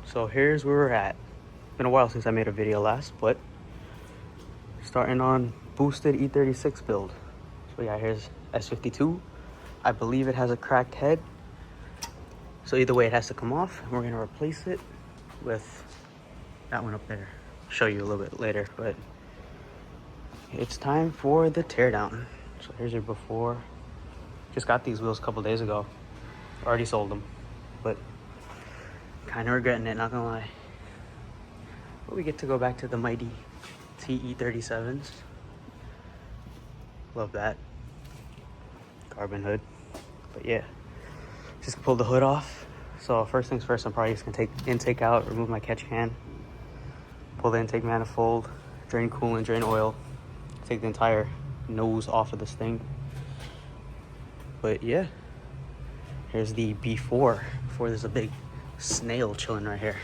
So here's where we're at. Been a while since I made a video last, but starting on boosted E36 build. So yeah, here's S52. I believe it has a cracked head. So either way, it has to come off. We're gonna replace it with that one up there. Show you a little bit later, but it's time for the teardown. So here's your before. Just got these wheels a couple days ago. Already sold them, but kind of regretting it, not gonna lie. But we get to go back to the mighty TE37s. Love that. Carbon hood. But yeah, just pulled the hood off. So first things first, I'm probably just gonna take intake out, remove my catch can, pull the intake manifold, drain coolant, drain oil, take the entire nose off of this thing. But yeah, here's the before there's a big snail chilling right here.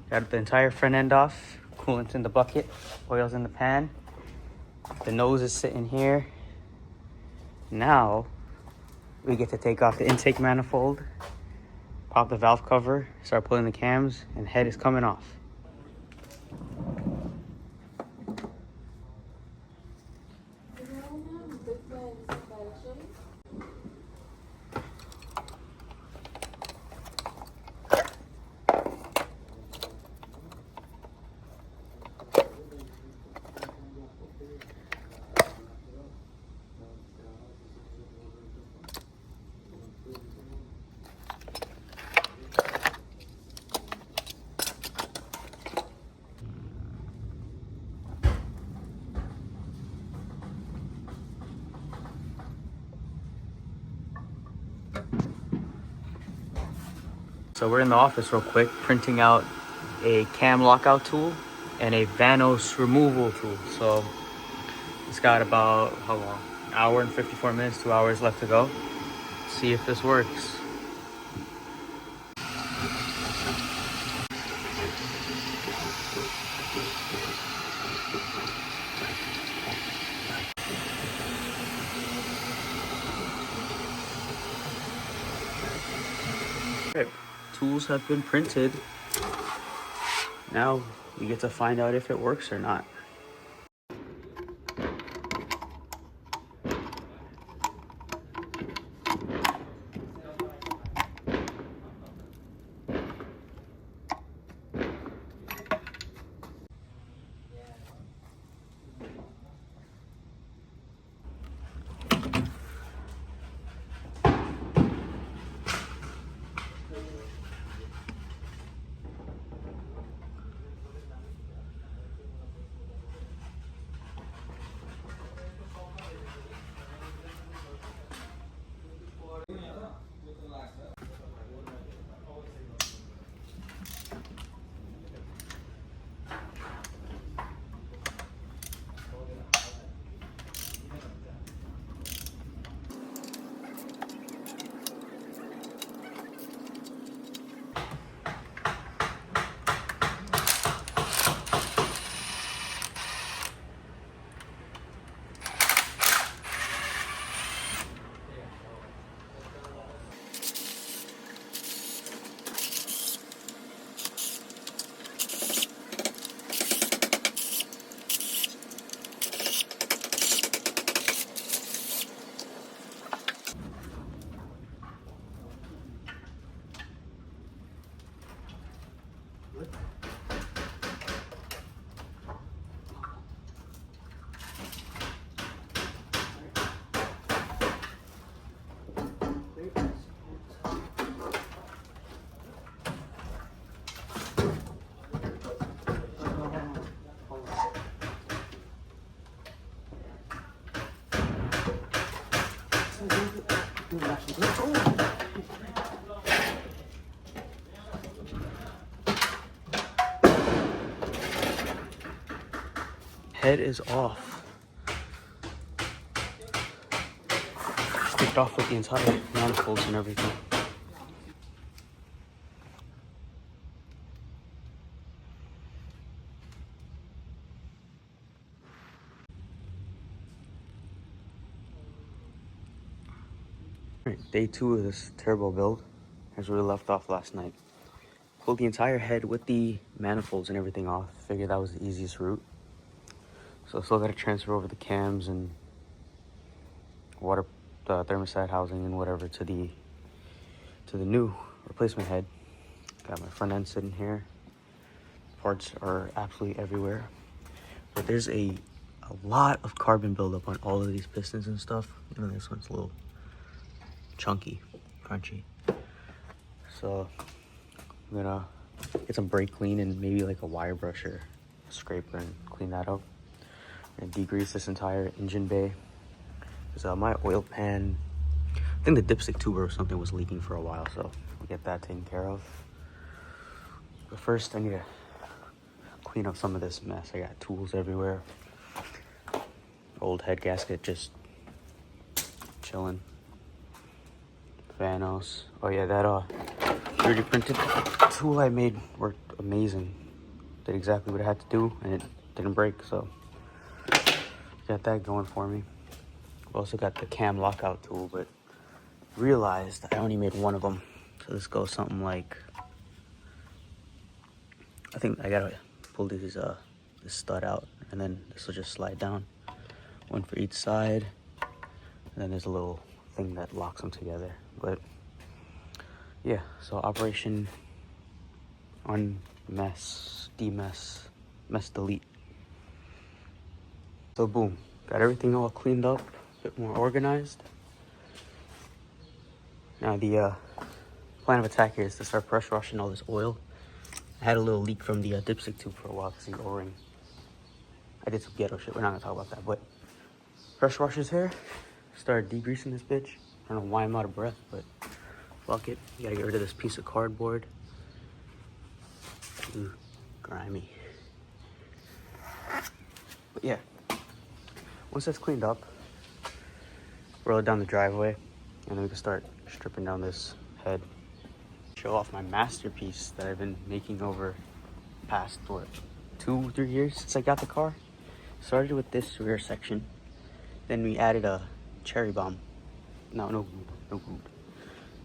Got the entire front end off. Coolant's in the bucket, oil's in the pan. The nose is sitting here. Now we get to take off the intake manifold, pop the valve cover, start pulling the cams, and head is coming off. So we're in the office real quick, printing out a cam lockout tool and a Vanos removal tool. So it's got about, how long? An hour and 54 minutes, 2 hours left to go. See if this works. Okay, tools have been printed. Now we get to find out if it works or not. Head is off. Stripped off with the entire manifolds and everything. Alright, day 2 of this turbo build. As we left off last night. Pulled the entire head with the manifolds and everything off. Figured that was the easiest route. So I still got to transfer over the cams and water, the thermostat housing and whatever to the new replacement head. Got my front end sitting here. Parts are absolutely everywhere. But there's a lot of carbon buildup on all of these pistons and stuff. You know, this one's a little chunky, crunchy. So I'm gonna get some brake clean and maybe like a wire brush or a scraper and clean that up. And degrease this entire engine bay. Because my oil pan, I think the dipstick tube or something was leaking for a while, so I'll get that taken care of. But first I need to clean up some of this mess. I got tools everywhere. Old head gasket just chilling. Vanos. Oh yeah, that 3D printed tool I made worked amazing. Did exactly what I had to do and it didn't break, so got that going for me. I've also got the cam lockout tool, but realized I only made one of them. So this goes something like, I think I gotta pull this stud out and then this will just slide down. One for each side. And then there's a little thing that locks them together. But yeah, so operation unmess, demess, mess delete. So boom, got everything all cleaned up, a bit more organized. Now the plan of attack here is to start pressure washing all this oil. I had a little leak from the dipstick tube for a while because the O-ring. I did some ghetto shit, we're not gonna talk about that, but pressure washer's here. Started degreasing this bitch. I don't know why I'm out of breath, but fuck it. You gotta get rid of this piece of cardboard. Ooh, grimy. But yeah, once that's cleaned up, roll it down the driveway, and then we can start stripping down this head. Show off my masterpiece that I've been making over the past, what, 2-3 years since I got the car. Started with this rear section. Then we added a cherry bomb. No good.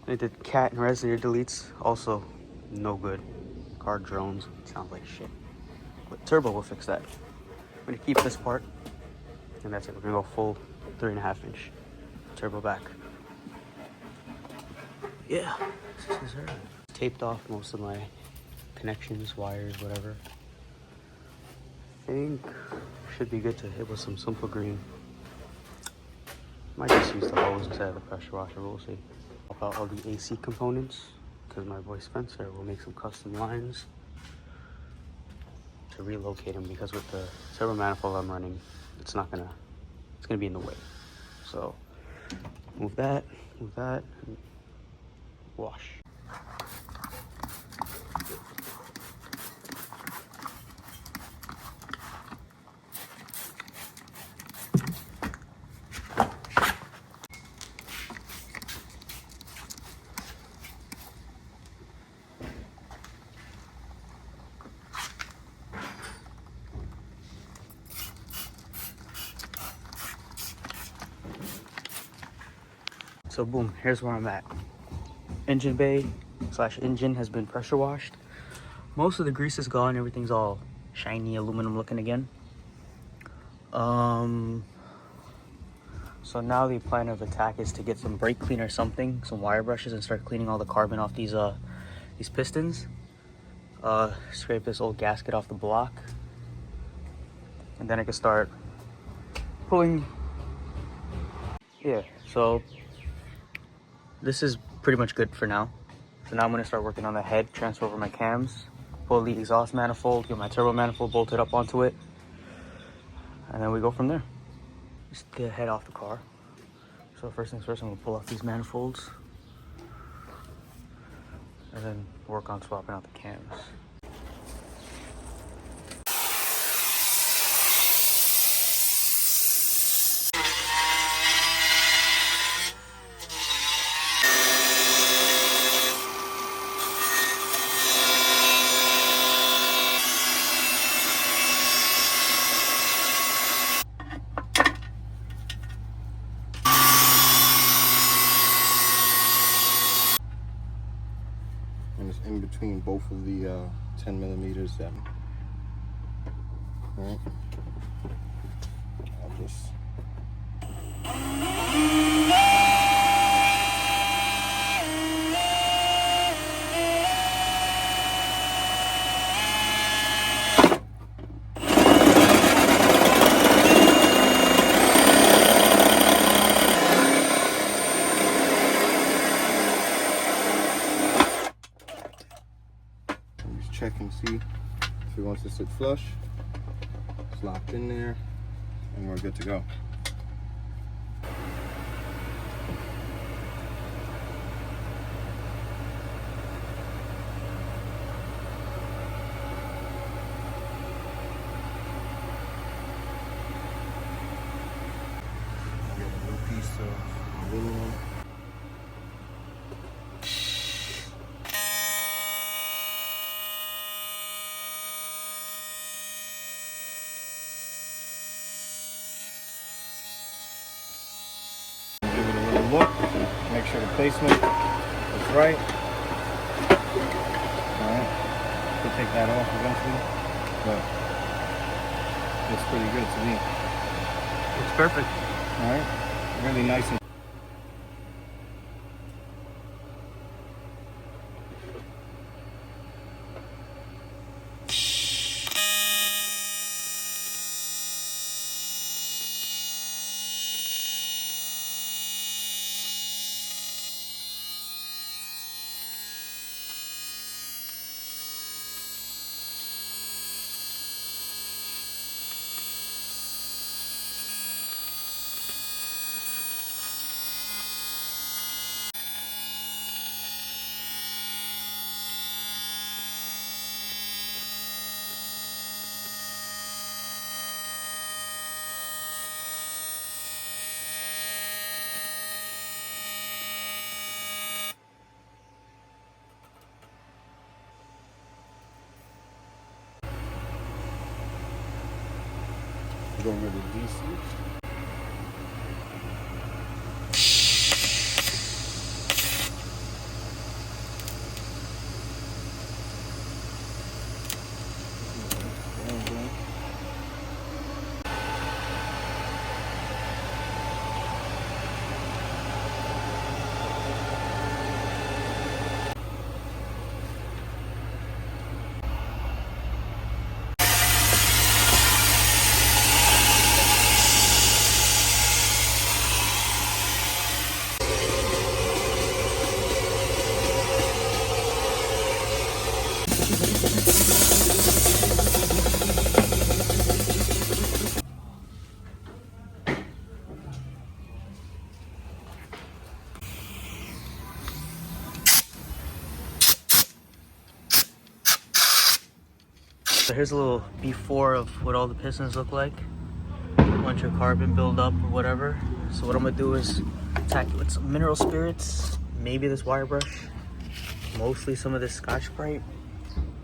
I did cat and resonator deletes, also no good. Car drones, sounds like shit. But turbo will fix that. I'm gonna keep this part, and that's it. We're gonna go full 3.5-inch turbo back. Yeah, this is her. Taped off most of my connections, wires, whatever. I think should be good to hit with some simple green. Might just use the hose instead of the pressure washer, but we'll see. About all the AC components, because my boy Spencer will make some custom lines to relocate them, because with the turbo manifold I'm running, it's gonna be in the way. So move that, and wash. So boom, here's where I'm at. Engine bay / engine has been pressure washed. Most of the grease is gone. Everything's all shiny aluminum looking again. So now the plan of attack is to get some brake cleaner or something, some wire brushes, and start cleaning all the carbon off these pistons. scrape this old gasket off the block, and then I can start pulling. Yeah, so this is pretty much good for now. So now I'm gonna start working on the head, transfer over my cams, pull the exhaust manifold, get my turbo manifold bolted up onto it, and then we go from there. Just get the head off the car. So first things first, I'm gonna pull off these manifolds and then work on swapping out the cams. And it's in between both of the 10 millimeters. Alright. I'll just. Check and see if it wants to sit flush. It's locked in there, and we're good to go. I got a little piece of aluminum. Look, make sure the placement is right. Alright, could take that off eventually, but it's pretty good to me. It's perfect. Alright, really nice and go rid of these seats. So here's a little before of what all the pistons look like. A bunch of carbon buildup or whatever. So what I'm gonna do is attack it with some mineral spirits, maybe this wire brush, mostly some of this Scotch-Brite,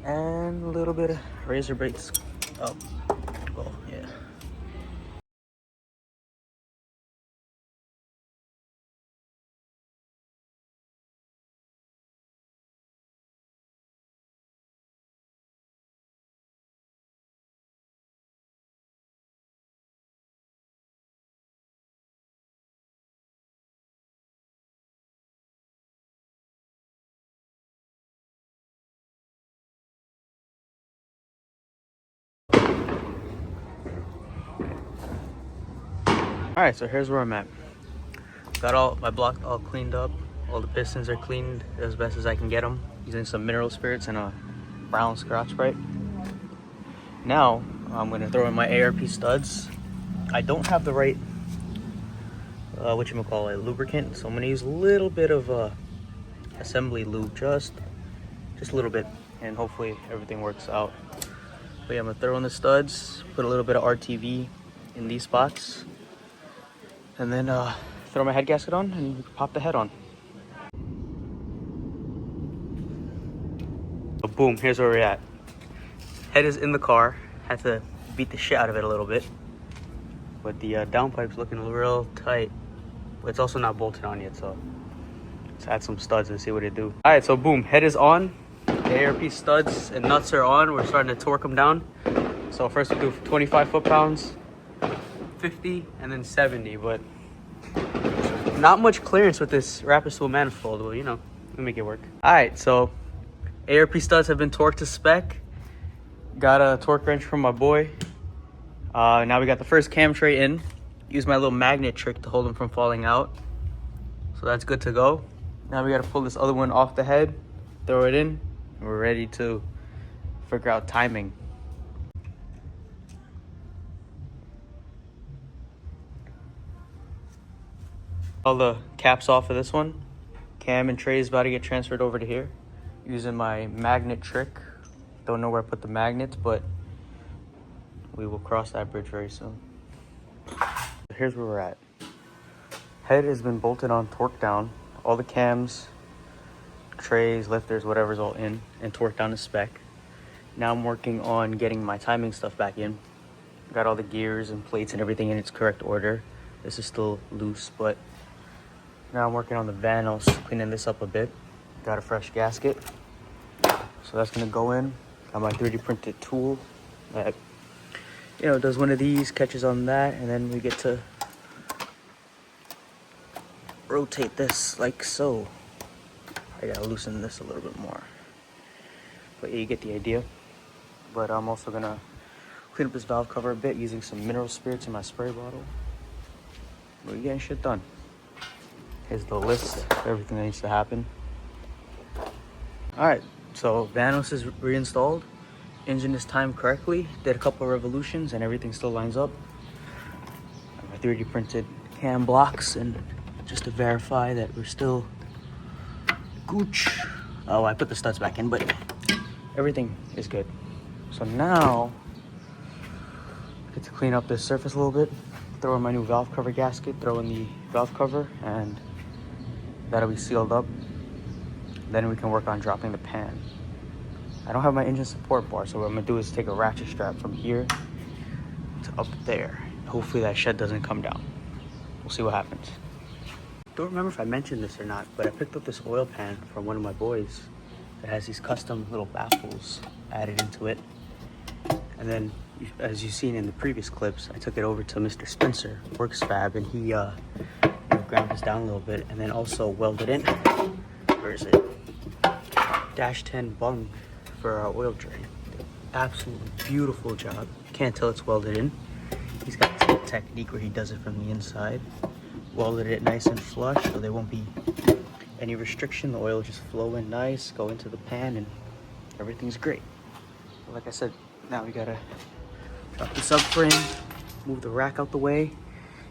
and a little bit of razor blades. Oh, well, yeah. All right, so here's where I'm at. Got all my block all cleaned up. All the pistons are cleaned as best as I can get them, using some mineral spirits and a brown Scotch Brite. Now I'm gonna throw in my ARP studs. I don't have the right lubricant, so I'm gonna use a little bit of assembly lube, just a little bit, and hopefully everything works out. But yeah, I'm gonna throw in the studs, put a little bit of RTV in these spots, and then throw my head gasket on and pop the head on. So boom, here's where we're at. Head is in the car. Had to beat the shit out of it a little bit, but the downpipe's looking real tight. But it's also not bolted on yet, so let's add some studs and see what it do. All right, so boom, head is on. The ARP studs and nuts are on. We're starting to torque them down. So first we do 25 foot-pounds, 50, and then 70. But not much clearance with this rapid spool manifold. Well, you know, we make it work. All right, so ARP studs have been torqued to spec. Got a torque wrench from my boy. Now we got the first cam tray in. Use my little magnet trick to hold them from falling out. So that's good to go. Now we got to pull this other one off the head, throw it in, and we're ready to figure out timing. All the caps off of this one. Cam and tray is about to get transferred over to here using my magnet trick. Don't know where I put the magnets, but we will cross that bridge very soon. Here's where we're at. Head has been bolted on, torqued down. All the cams, trays, lifters, whatever's all in and torqued down to spec. Now I'm working on getting my timing stuff back in. Got all the gears and plates and everything in its correct order. This is still loose, but now I'm working on the vanos, cleaning this up a bit. Got a fresh gasket, so that's gonna go in. Got my 3D printed tool that, you know, does one of these, catches on that, and then we get to rotate this like so. I gotta loosen this a little bit more, but yeah, you get the idea. But I'm also gonna clean up this valve cover a bit using some mineral spirits in my spray bottle. We're getting shit done. Here's the list of everything that needs to happen. All right, so vanos is reinstalled. Engine is timed correctly. Did a couple of revolutions and everything still lines up. My 3D printed cam blocks, and just to verify that we're still gooch. Oh, I put the studs back in, but everything is good. So now I get to clean up this surface a little bit, throw in my new valve cover gasket, throw in the valve cover, and that'll be sealed up. Then we can work on dropping the pan. I don't have my engine support bar, so what I'm gonna do is take a ratchet strap from here to up there. Hopefully that shed doesn't come down. We'll see what happens. Don't remember if I mentioned this or not, but I picked up this oil pan from one of my boys that has these custom little baffles added into it. And then, as you've seen in the previous clips, I took it over to Mr. Spencer, Works Fab, and he ground this down a little bit and then also welded in. Where is it? Dash 10 bung for our oil drain. Absolutely beautiful job. Can't tell it's welded in. He's got this technique where he does it from the inside. Welded it nice and flush so there won't be any restriction. The oil just flow in nice, go into the pan, and everything's great. But like I said, now we gotta drop the subframe, move the rack out the way,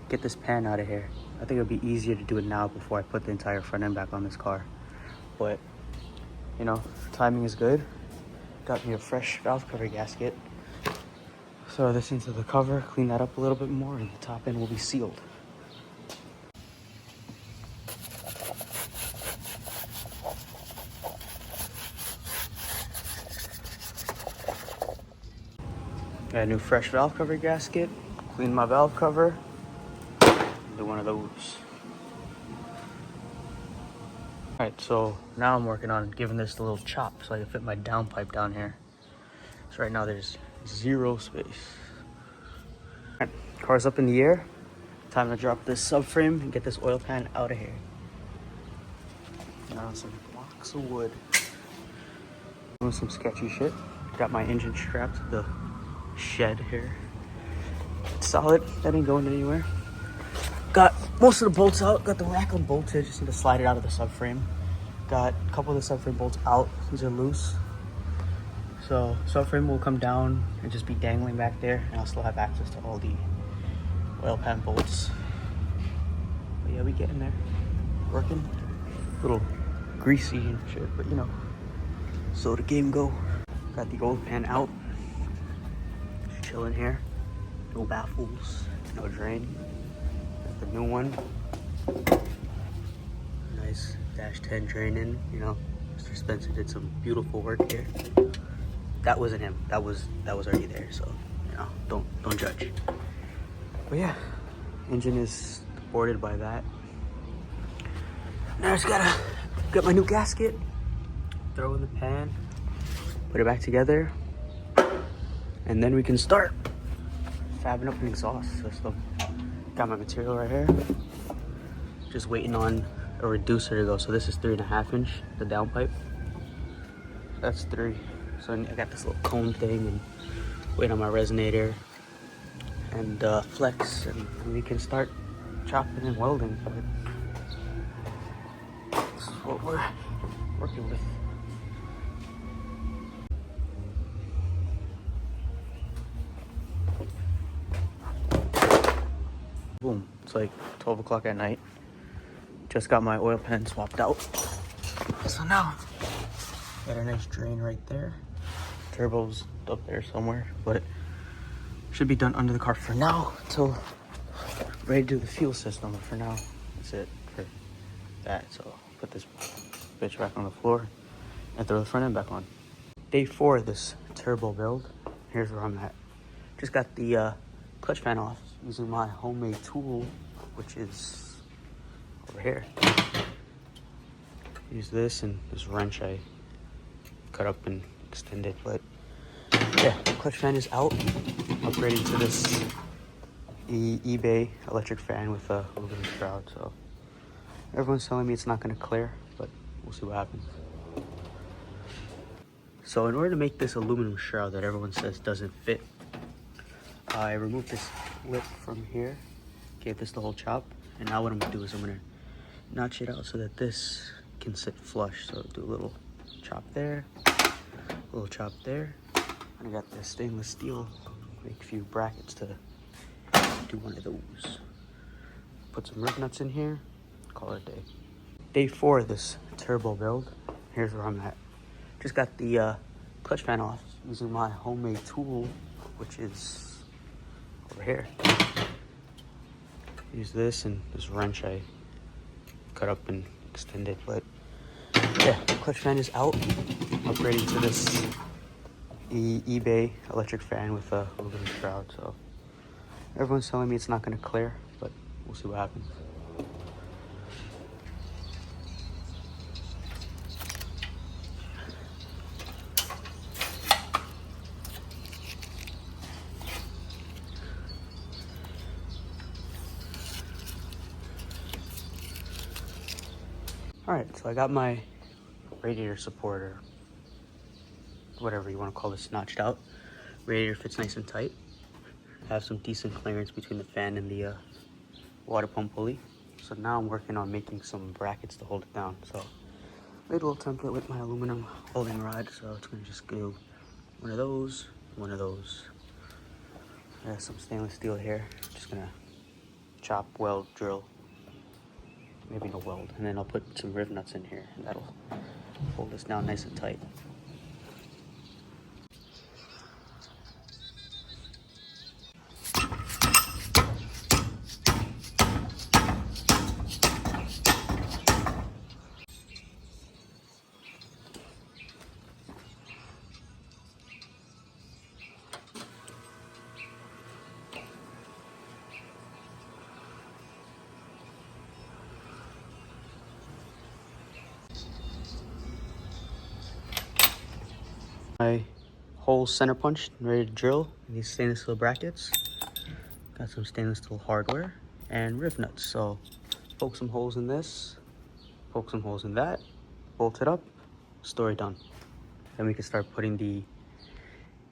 get this pan out of here. I think it'll be easier to do it now before I put the entire front end back on this car. But, you know, timing is good. Got me a fresh valve cover gasket. Throw this into the cover, clean that up a little bit more, and the top end will be sealed. Got a new fresh valve cover gasket. Clean my valve cover. Do one of those. Alright, so now I'm working on giving this a little chop so I can fit my downpipe down here. So right now there's zero space. Alright, car's up in the air. Time to drop this subframe and get this oil pan out of here. Now some blocks of wood. Doing some sketchy shit. Got my engine strapped to the shed here. It's solid, that ain't going anywhere. Got most of the bolts out. Got the rack unbolted. Just need to slide it out of the subframe. Got a couple of the subframe bolts out. These are loose. So subframe will come down and just be dangling back there, and I'll still have access to all the oil pan bolts. But yeah, we getting there. Working. A little greasy and shit, but you know, so the game go. Got the old pan out. Just chilling here. No baffles, no drain. Got the new one. Nice -10 drain in, you know. Mr. Spencer did some beautiful work here. That wasn't him. That was already there, so you know, don't judge. But yeah, engine is boarded by that. Now I just gotta get my new gasket, throw in the pan, put it back together, and then we can start fabbing up an exhaust system. Got my material right here. Just waiting on a reducer to go. So this is 3.5 inch, the downpipe. That's 3. So I got this little cone thing and waiting on my resonator and flex, and we can start chopping and welding. But this is what we're working with. Boom, it's like 12 o'clock at night. Just got my oil pan swapped out. So now, got a nice drain right there. Turbo's up there somewhere, but should be done under the car for now until ready to do the fuel system. But for now, that's it for that. So put this bitch back on the floor and throw the front end back on. Day 4 of this turbo build. Here's where I'm at. Just got the clutch fan off using my homemade tool, which is over here. Use this and this wrench I cut up and extended, but yeah, clutch fan is out. Upgrading to this eBay electric fan with a aluminum shroud. So everyone's telling me it's not going to clear, but we'll see what happens. So in order to make this aluminum shroud that everyone says doesn't fit, I removed this lip from here, gave this the whole chop, and now what I'm gonna do is I'm gonna notch it out so that this can sit flush. So do a little chop there, a little chop there, and I got this stainless steel, make a few brackets to do one of those. Put some rib nuts in here, call it a day. Day 4 of this turbo build. Here's where I'm at. Just got the clutch fan off using my homemade tool, which is over here. Use this and this wrench I cut up and extended, but yeah, clutch fan is out. Upgrading to this eBay electric fan with a aluminum shroud. So everyone's telling me it's not going to clear, but we'll see what happens. Alright, so I got my radiator supporter, whatever you want to call this, notched out. Radiator fits nice and tight. I have some decent clearance between the fan and the water pump pulley. So now I'm working on making some brackets to hold it down. So I made a little template with my aluminum holding rod. So it's going to just go one of those, one of those. I got some stainless steel here. Just going to chop, weld, drill. Maybe no weld, and then I'll put some rib nuts in here, and that'll hold this down nice and tight. My hole center punched and ready to drill in these stainless steel brackets. Got some stainless steel hardware and rib nuts. So poke some holes in this, poke some holes in that, bolt it up, story done. Then we can start putting the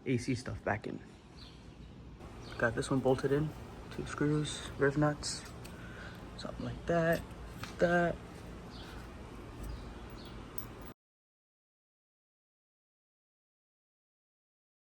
AC stuff back in. Got this one bolted in, 2 screws, rib nuts. something like that, that.